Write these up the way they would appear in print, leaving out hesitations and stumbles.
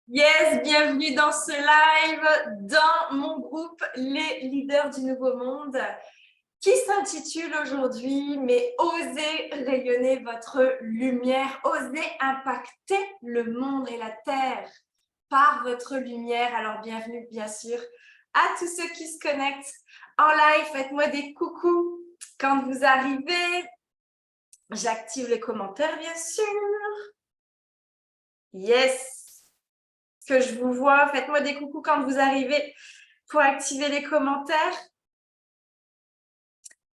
Yes, bienvenue dans ce live dans mon groupe Les Leaders du Nouveau Monde qui s'intitule aujourd'hui « Mais osez rayonner votre lumière, osez impacter le monde et la terre par votre lumière ». Alors bienvenue bien sûr à tous ceux qui se connectent en live. Faites-moi des coucous quand vous arrivez. J'active les commentaires bien sûr. Yes. Que je vous vois. Faites-moi des coucous quand vous arrivez pour activer les commentaires.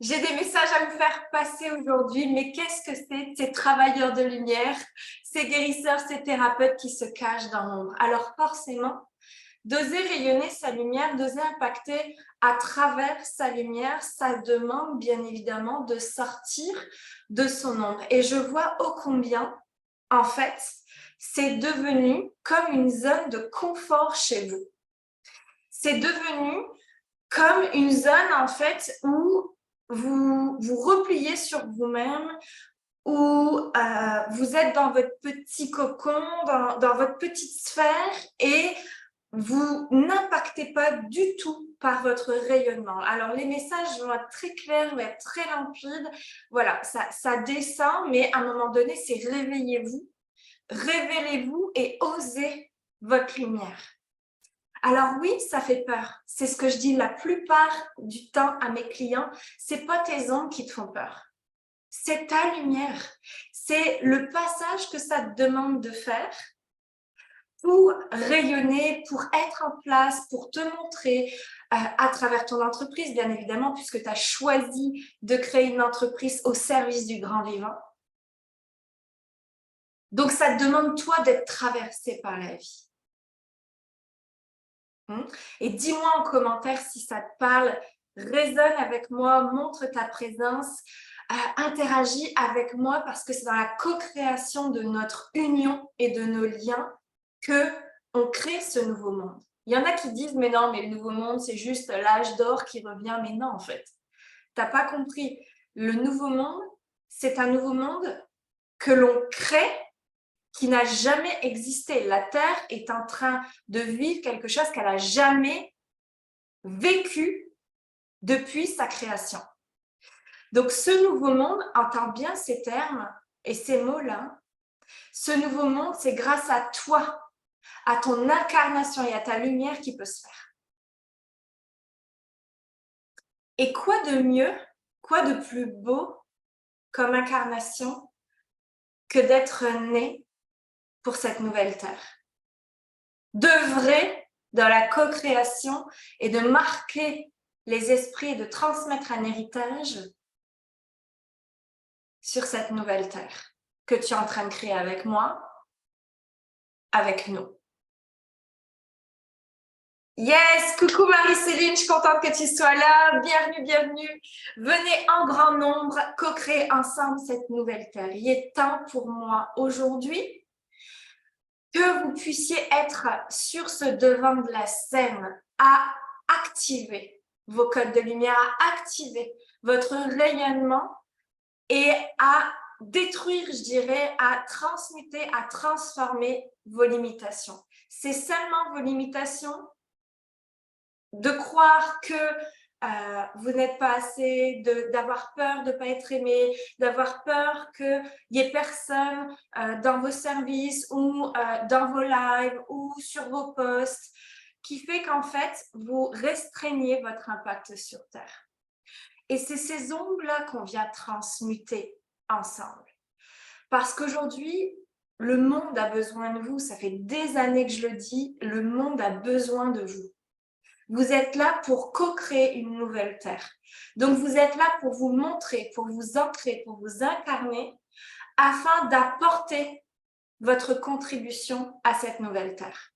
J'ai des messages à vous faire passer aujourd'hui, mais qu'est-ce que c'est ces travailleurs de lumière, ces guérisseurs, ces thérapeutes qui se cachent dans l'ombre? Alors forcément, d'oser rayonner sa lumière, d'oser impacter à travers sa lumière, ça demande bien évidemment de sortir de son ombre. Et je vois ô combien, en fait, c'est devenu comme une zone de confort chez vous. C'est devenu comme une zone, en fait, où vous vous repliez sur vous-même, où vous êtes dans votre petit cocon, dans votre petite sphère et vous n'impactez pas du tout par votre rayonnement. Alors, les messages vont être très clairs, vont être très limpides. Voilà, ça descend, mais à un moment donné, c'est réveillez-vous, révélez-vous et osez votre lumière. Alors oui, ça fait peur. C'est ce que je dis la plupart du temps à mes clients. C'est pas tes ombres qui te font peur. C'est ta lumière. C'est le passage que ça te demande de faire pour rayonner, pour être en place, pour te montrer à travers ton entreprise, bien évidemment, puisque tu as choisi de créer une entreprise au service du grand vivant. Donc, ça te demande, toi, d'être traversé par la vie. Et dis-moi en commentaire si ça te parle, résonne avec moi, montre ta présence, interagis avec moi parce que c'est dans la co-création de notre union et de nos liens qu'on crée ce nouveau monde. Il y en a qui disent, mais non, mais le nouveau monde, c'est juste l'âge d'or qui revient. Mais non, en fait, tu n'as pas compris. Le nouveau monde, c'est un nouveau monde que l'on crée qui n'a jamais existé. La Terre est en train de vivre quelque chose qu'elle n'a jamais vécu depuis sa création. Donc, ce nouveau monde, entends bien ces termes et ces mots-là, ce nouveau monde, c'est grâce à toi, à ton incarnation et à ta lumière qui peut se faire. Et quoi de mieux, quoi de plus beau comme incarnation que d'être né pour cette nouvelle Terre? D'œuvrer dans la co-création et de marquer les esprits et de transmettre un héritage sur cette nouvelle Terre que tu es en train de créer avec moi, avec nous. Yes, coucou Marie-Céline, je suis contente que tu sois là. Bienvenue, bienvenue. Venez en grand nombre co-créer ensemble cette nouvelle Terre. Il est temps pour moi aujourd'hui que vous puissiez être sur ce devant de la scène à activer vos codes de lumière, à activer votre rayonnement et à détruire, je dirais, à transmuter, à transformer vos limitations. C'est seulement vos limitations de croire que vous n'êtes pas assez, d'avoir peur de ne pas être aimé, d'avoir peur qu'il n'y ait personne dans vos services ou dans vos lives ou sur vos posts, qui fait qu'en fait, vous restreignez votre impact sur Terre. Et c'est ces ombres-là qu'on vient transmuter ensemble. Parce qu'aujourd'hui, le monde a besoin de vous. Ça fait des années que je le dis, le monde a besoin de vous. Vous êtes là pour co-créer une nouvelle Terre. Donc, vous êtes là pour vous montrer, pour vous ancrer, pour vous incarner, afin d'apporter votre contribution à cette nouvelle Terre.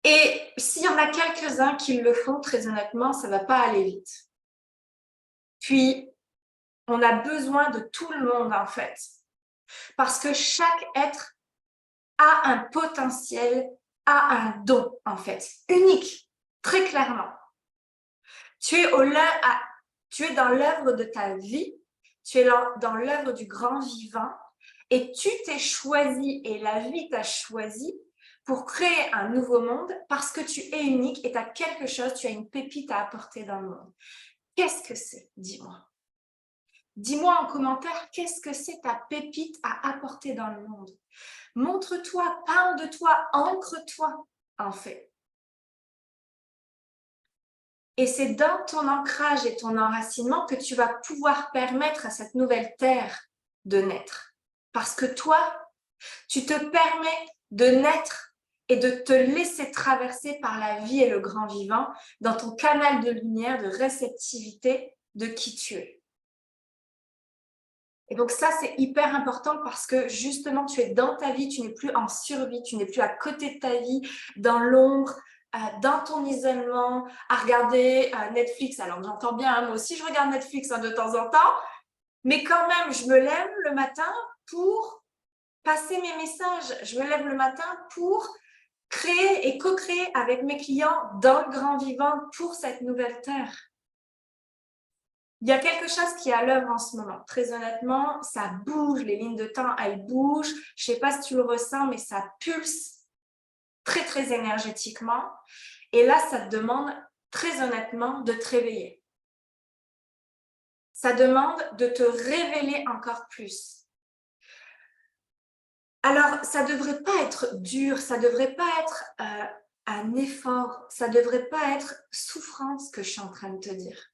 Et s'il y en a quelques-uns qui le font, très honnêtement, ça ne va pas aller vite. Puis, on a besoin de tout le monde, en fait. Parce que chaque être a un potentiel, a un don, en fait, unique, très clairement. Tu es dans l'œuvre de ta vie, tu es dans l'œuvre du grand vivant et tu t'es choisi et la vie t'a choisi pour créer un nouveau monde parce que tu es unique et tu as quelque chose, tu as une pépite à apporter dans le monde. Qu'est-ce que c'est? Dis-moi. Dis-moi en commentaire, qu'est-ce que c'est ta pépite à apporter dans le monde? Montre-toi, parle de toi, ancre-toi en fait. Et c'est dans ton ancrage et ton enracinement que tu vas pouvoir permettre à cette nouvelle terre de naître. Parce que toi, tu te permets de naître et de te laisser traverser par la vie et le grand vivant dans ton canal de lumière, de réceptivité de qui tu es. Et donc ça, c'est hyper important parce que justement, tu es dans ta vie, tu n'es plus en survie, tu n'es plus à côté de ta vie, dans l'ombre, dans ton isolement, à regarder Netflix. Alors, j'entends bien, hein, moi aussi, je regarde Netflix de temps en temps, mais quand même, je me lève le matin pour passer mes messages. Je me lève le matin pour créer et co-créer avec mes clients dans le grand vivant pour cette nouvelle terre. Il y a quelque chose qui est à l'œuvre en ce moment. Très honnêtement, ça bouge, les lignes de temps, elles bougent. Je ne sais pas si tu le ressens, mais ça pulse très, très énergétiquement. Et là, ça te demande, très honnêtement, de te réveiller. Ça demande de te révéler encore plus. Alors, ça ne devrait pas être dur, ça ne devrait pas être un effort, ça ne devrait pas être souffrance que je suis en train de te dire.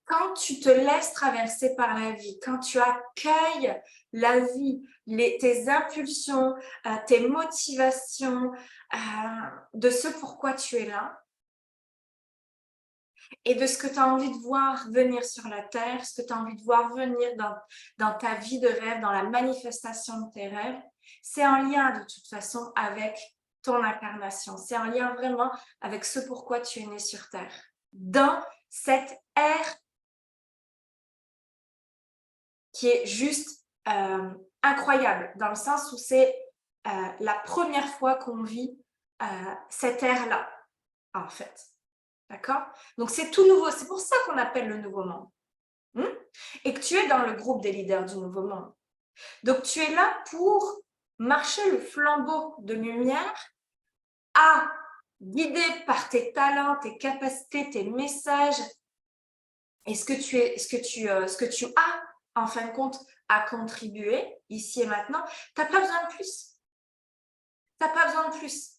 Quand tu te laisses traverser par la vie, quand tu accueilles la vie, tes impulsions, tes motivations, de ce pourquoi tu es là et de ce que tu as envie de voir venir sur la terre, ce que tu as envie de voir venir dans ta vie de rêve, dans la manifestation de tes rêves, c'est en lien de toute façon avec ton incarnation. C'est en lien vraiment avec ce pourquoi tu es né sur terre. Dans cette ère qui est juste incroyable, dans le sens où c'est la première fois qu'on vit cette ère-là, en fait. D'accord? Donc, c'est tout nouveau. C'est pour ça qu'on appelle le nouveau monde. Et que tu es dans le groupe des leaders du nouveau monde. Donc, tu es là pour marcher le flambeau de lumière à guidé par tes talents, tes capacités, tes messages et ce que tu as en fin de compte à contribuer ici et maintenant. Tu n'as pas besoin de plus. Tu n'as pas besoin de plus.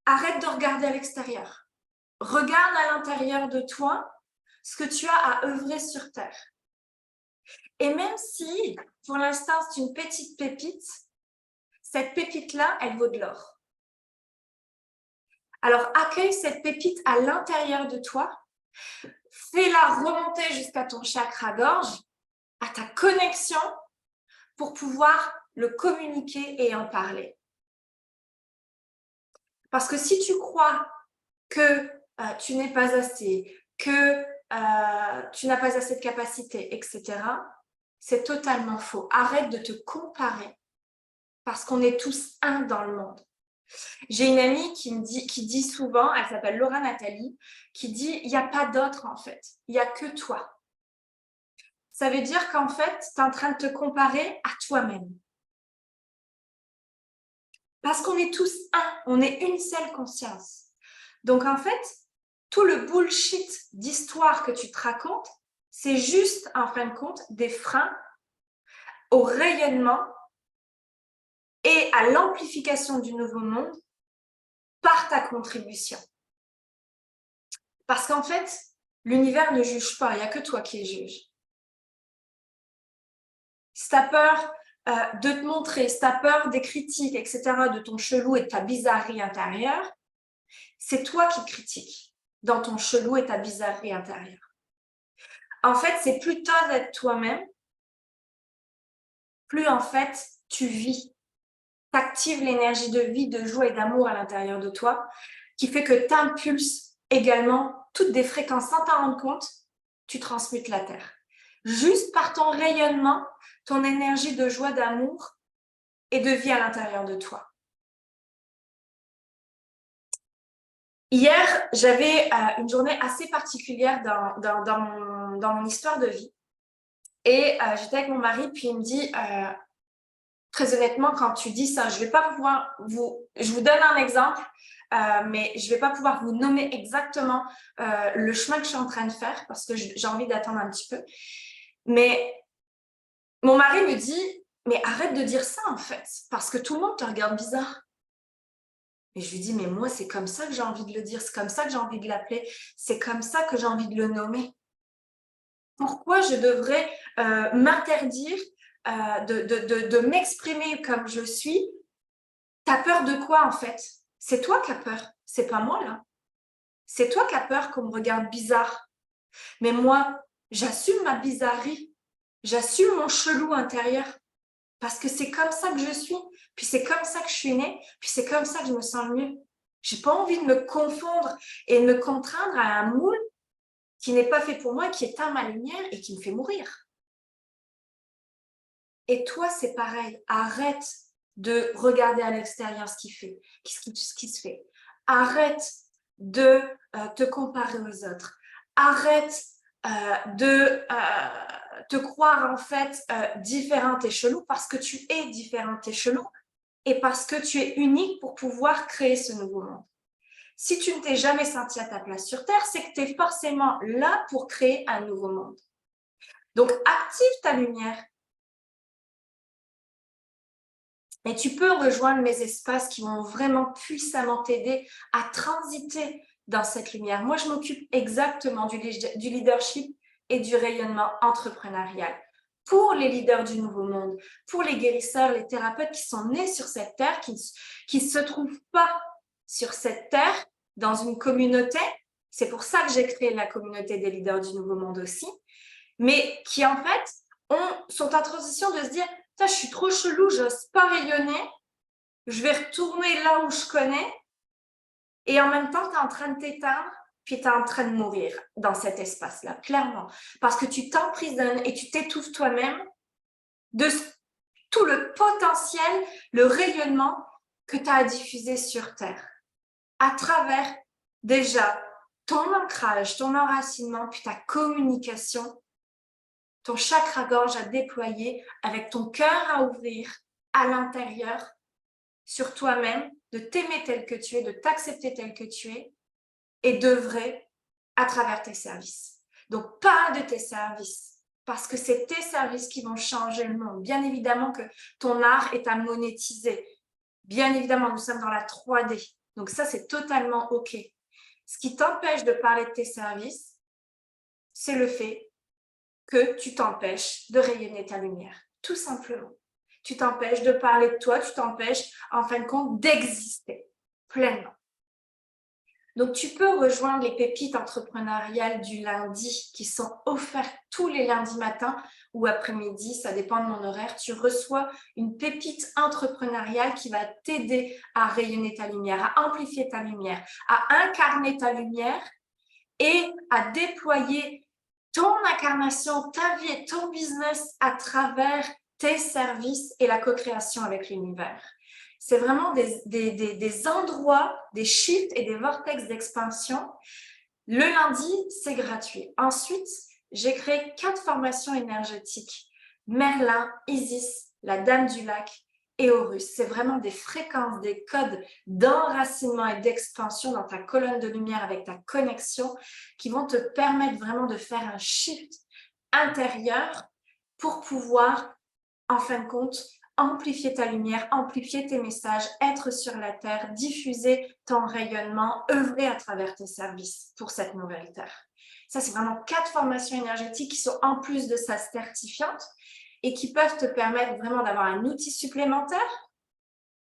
Arrête de regarder à l'extérieur. Regarde à l'intérieur de toi ce que tu as à œuvrer sur terre. Et même si, pour l'instant, c'est une petite pépite, cette pépite-là, elle vaut de l'or. Alors, accueille cette pépite à l'intérieur de toi, fais-la remonter jusqu'à ton chakra-gorge, à ta connexion, pour pouvoir le communiquer et en parler. Parce que si tu crois que tu n'es pas assez, que tu n'as pas assez de capacité, etc., c'est totalement faux. Arrête de te comparer parce qu'on est tous un dans le monde. J'ai une amie qui dit souvent, elle s'appelle Laura Nathalie, qui dit « il n'y a pas d'autre en fait, il n'y a que toi ». Ça veut dire qu'en fait, tu es en train de te comparer à toi-même. Parce qu'on est tous un, on est une seule conscience. Donc en fait, tout le bullshit d'histoire que tu te racontes, c'est juste en fin de compte des freins au rayonnement et à l'amplification du nouveau monde par ta contribution. Parce qu'en fait, l'univers ne juge pas, il n'y a que toi qui juge. Si tu as peur de te montrer, si tu as peur des critiques, etc., de ton chelou et de ta bizarrerie intérieure, c'est toi qui critiques dans ton chelou et ta bizarrerie intérieure. En fait, c'est plutôt d'être toi-même, plus en fait tu vis. Tu actives l'énergie de vie, de joie et d'amour à l'intérieur de toi, qui fait que tu impulses également toutes des fréquences sans t'en rendre compte, tu transmutes la Terre. Juste par ton rayonnement, ton énergie de joie, d'amour et de vie à l'intérieur de toi. Hier, j'avais une journée assez particulière dans mon histoire de vie. Et j'étais avec mon mari, puis il me dit, très honnêtement, quand tu dis ça, je vais pas pouvoir je vous donne un exemple, mais je vais pas pouvoir vous nommer exactement le chemin que je suis en train de faire parce que j'ai envie d'attendre un petit peu. Mais mon mari me dit, mais arrête de dire ça en fait, parce que tout le monde te regarde bizarre. Et je lui dis, mais moi, c'est comme ça que j'ai envie de le dire, c'est comme ça que j'ai envie de l'appeler, c'est comme ça que j'ai envie de le nommer. Pourquoi je devrais m'interdire de m'exprimer comme je suis? T'as peur de quoi en fait? C'est toi qui as peur, c'est pas moi là. C'est toi qui as peur qu'on me regarde bizarre. Mais moi, j'assume ma bizarrerie, j'assume mon chelou intérieur parce que c'est comme ça que je suis, puis c'est comme ça que je suis née, puis c'est comme ça que je me sens le mieux. J'ai pas envie de me confondre et de me contraindre à un moule qui n'est pas fait pour moi, qui éteint ma lumière et qui me fait mourir. Et toi, c'est pareil. Arrête de regarder à l'extérieur ce qui se fait. Arrête de te comparer aux autres. Arrête de te croire en fait différente et chelou parce que tu es différente et chelou et parce que tu es unique pour pouvoir créer ce nouveau monde. Si tu ne t'es jamais senti à ta place sur Terre, c'est que tu es forcément là pour créer un nouveau monde. Donc, active ta lumière. Et tu peux rejoindre mes espaces qui vont vraiment puissamment t'aider à transiter dans cette lumière. Moi, je m'occupe exactement du leadership et du rayonnement entrepreneurial. Pour les leaders du nouveau monde, pour les guérisseurs, les thérapeutes qui sont nés sur cette terre, qui ne se trouvent pas sur cette terre, dans une communauté. C'est pour ça que j'ai créé la communauté des leaders du nouveau monde aussi. Mais qui, en fait, sont en transition de se dire « je suis trop chelou, j'ose pas rayonner, je vais retourner là où je connais. » Et en même temps, tu es en train de t'éteindre, puis tu es en train de mourir dans cet espace-là, clairement. Parce que tu t'emprisonnes et tu t'étouffes toi-même de tout le potentiel, le rayonnement que tu as à diffuser sur Terre. À travers, déjà, ton ancrage, ton enracinement, puis ta communication, ton chakra-gorge à déployer avec ton cœur à ouvrir à l'intérieur sur toi-même, de t'aimer tel que tu es, de t'accepter tel que tu es et d'œuvrer à travers tes services. Donc, pas de tes services parce que c'est tes services qui vont changer le monde. Bien évidemment que ton art est à monétiser. Bien évidemment, nous sommes dans la 3D. Donc ça, c'est totalement OK. Ce qui t'empêche de parler de tes services, c'est le fait que tu t'empêches de rayonner ta lumière, tout simplement. Tu t'empêches de parler de toi, tu t'empêches, en fin de compte, d'exister pleinement. Donc, tu peux rejoindre les pépites entrepreneuriales du lundi qui sont offertes tous les lundis matins ou après-midi, ça dépend de mon horaire. Tu reçois une pépite entrepreneuriale qui va t'aider à rayonner ta lumière, à amplifier ta lumière, à incarner ta lumière et à déployer ton incarnation, ta vie et ton business à travers tes services et la co-création avec l'univers. C'est vraiment des endroits, des shifts et des vortex d'expansion. Le lundi, c'est gratuit. Ensuite, j'ai créé 4 formations énergétiques. Merlin, Isis, la Dame du Lac et Horus. C'est vraiment des fréquences, des codes d'enracinement et d'expansion dans ta colonne de lumière avec ta connexion qui vont te permettre vraiment de faire un shift intérieur pour pouvoir, en fin de compte, amplifier ta lumière, amplifier tes messages, être sur la Terre, diffuser ton rayonnement, œuvrer à travers tes services pour cette nouvelle Terre. Ça, c'est vraiment 4 formations énergétiques qui sont en plus de ça certifiantes et qui peuvent te permettre vraiment d'avoir un outil supplémentaire,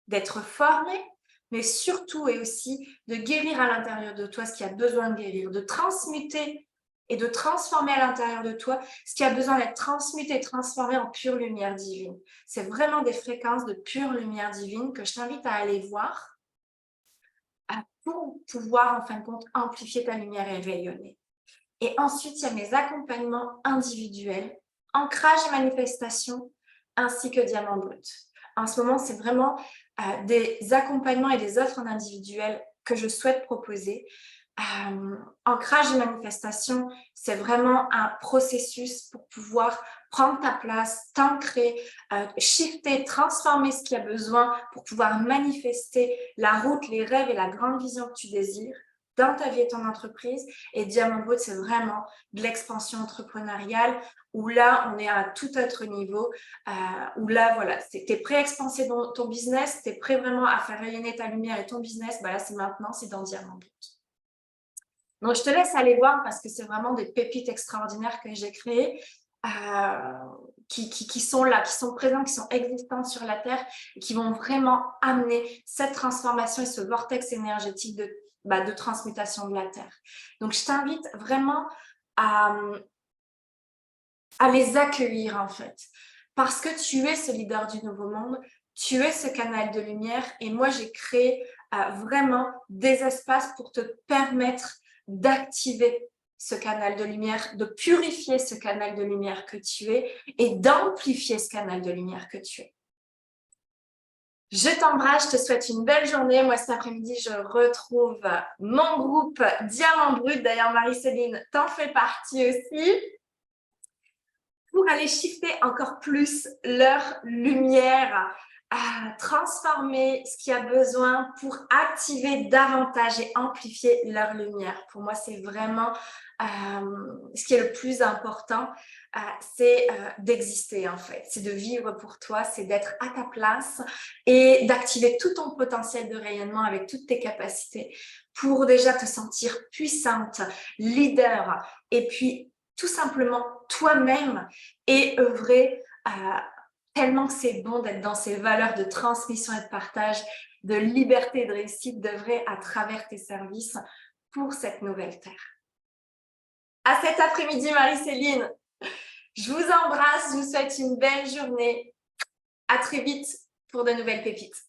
d'être formé, mais surtout et aussi de guérir à l'intérieur de toi ce qui a besoin de guérir, de transmuter et de transformer à l'intérieur de toi ce qui a besoin d'être transmuté et transformé en pure lumière divine. C'est vraiment des fréquences de pure lumière divine que je t'invite à aller voir pour pouvoir, en fin de compte, amplifier ta lumière et rayonner. Et ensuite, il y a mes accompagnements individuels, ancrage et manifestation, ainsi que diamant brut. En ce moment, c'est vraiment des accompagnements et des offres en individuel que je souhaite proposer Ancrage et manifestation, c'est vraiment un processus pour pouvoir prendre ta place, t'ancrer, shifter, transformer ce qu'il y a besoin pour pouvoir manifester la route, les rêves et la grande vision que tu désires dans ta vie et ton entreprise. Et Diamant Brut, c'est vraiment de l'expansion entrepreneuriale où là, on est à un tout autre niveau, où là, voilà, tu es prêt à expanser ton business, tu es prêt vraiment à faire rayonner ta lumière et ton business, là, c'est maintenant, c'est dans Diamant Brut. Donc, je te laisse aller voir parce que c'est vraiment des pépites extraordinaires que j'ai créées qui sont là, qui sont présentes, qui sont existantes sur la Terre et qui vont vraiment amener cette transformation et ce vortex énergétique de transmutation de la Terre. Donc, je t'invite vraiment à les accueillir en fait parce que tu es ce leader du nouveau monde, tu es ce canal de lumière et moi, j'ai créé vraiment des espaces pour te permettre d'activer ce canal de lumière, de purifier ce canal de lumière que tu es et d'amplifier ce canal de lumière que tu es. Je t'embrasse, je te souhaite une belle journée. Moi, cet après-midi, je retrouve mon groupe Diamant Brut. D'ailleurs, Marie-Céline, t'en fais partie aussi. Pour aller shifter encore plus leur lumière, à transformer ce qu'il y a besoin pour activer davantage et amplifier leur lumière. Pour moi, c'est vraiment ce qui est le plus important, c'est d'exister en fait, c'est de vivre pour toi, c'est d'être à ta place et d'activer tout ton potentiel de rayonnement avec toutes tes capacités pour déjà te sentir puissante, leader et puis tout simplement toi-même et œuvrer tellement que c'est bon d'être dans ces valeurs de transmission et de partage, de liberté et de réussite, d'œuvrer à travers tes services pour cette nouvelle terre. À cet après-midi, Marie-Céline. Je vous embrasse, je vous souhaite une belle journée. À très vite pour de nouvelles pépites.